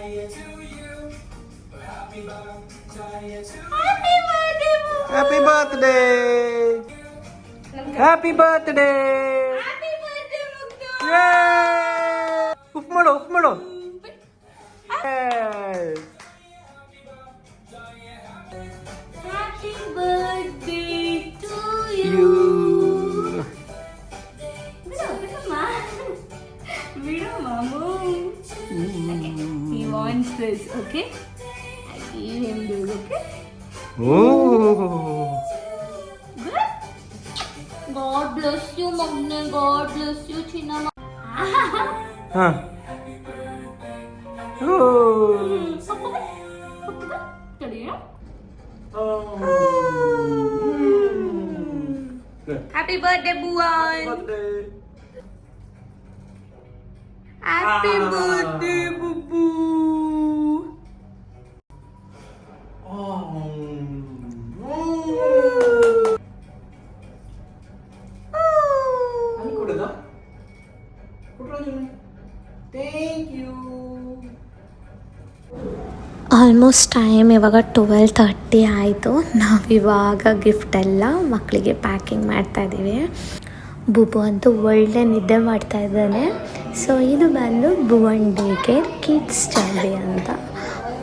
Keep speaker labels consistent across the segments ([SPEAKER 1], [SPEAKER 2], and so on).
[SPEAKER 1] Happy birthday! Happy birthday! Yay! Uff maಡು, uff maಡು. Yes.
[SPEAKER 2] Happy birthday to
[SPEAKER 1] You.
[SPEAKER 2] He wants this, okay? I give him this, okay?
[SPEAKER 1] Oh.
[SPEAKER 2] Good? God bless you, Magne. God bless you, Chinama.
[SPEAKER 1] Huh. Oh.
[SPEAKER 2] Happy birthday, Buwan. Happy birthday, Boo Boo.
[SPEAKER 1] Thank you.
[SPEAKER 3] Almost time ಇವಾಗ 12:30 ಆಯಿತು. ನಾವಿವಾಗ gift ಎಲ್ಲ ಮಕ್ಕಳಿಗೆ packing ಮಾಡ್ತಾಯಿದ್ದೀವಿ. ಬುಬು ಅಂತೂ ಒಳ್ಳೆ ನಿದ್ದೆ ಮಾಡ್ತಾ ಇದ್ದಾನೆ. ಸೊ ಇದು ಬಂದು ಭುವನ್ ಡೇ ಕೇರ್ ಕಿಡ್ಸ್ ಚಾಂಬಿ ಅಂತ.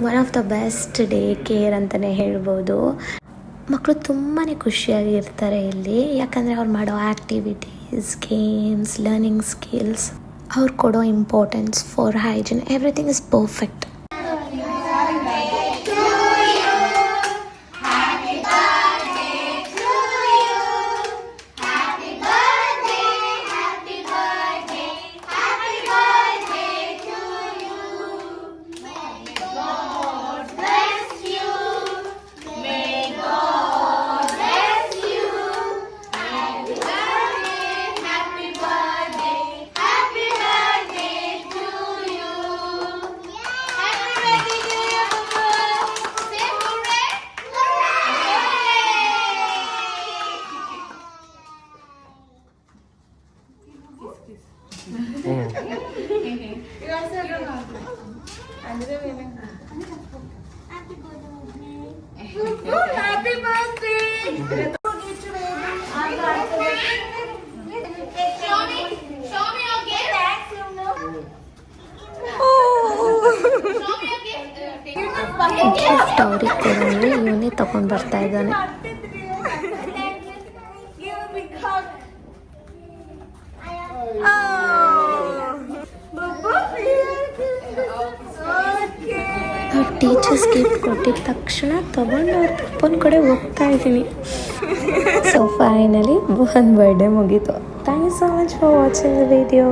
[SPEAKER 3] One of the best day care ಅಂತಲೇ ಹೇಳ್ಬೋದು. ಮಕ್ಕಳು ತುಂಬಾ ಖುಷಿಯಾಗಿರ್ತಾರೆ ಇಲ್ಲಿ, ಯಾಕಂದರೆ ಅವ್ರು ಮಾಡೋ ಆ್ಯಕ್ಟಿವಿಟೀಸ್, ಗೇಮ್ಸ್, ಲರ್ನಿಂಗ್ ಸ್ಕಿಲ್ಸ್, ಅವ್ರು ಕೊಡೋ importance for hygiene, everything is perfect.
[SPEAKER 2] Happy birthday! Show me your gift. Thanks, you know. Show me your gift.
[SPEAKER 3] Gift ಅವ್ರಿಗೆ ಕೊಡೋದು ಇವನೇ ತೊಗೊಂಡು ಬರ್ತಾ ಇದ್ದಾನೆ. ಟೀಚರ್ಸ್ ಗಿಫ್ಟ್ ಕೊಟ್ಟಿದ ತಕ್ಷಣ ತೊಗೊಂಡು ಅವ್ರ ಪಪ್ಪನ ಕಡೆ ಹೋಗ್ತಾ ಇದ್ದೀನಿ. ಸೊ ಫೈನಲಿ ಭುವನ್ ಬರ್ಡೇ ಮುಗೀತು. Thank you so much for watching the video.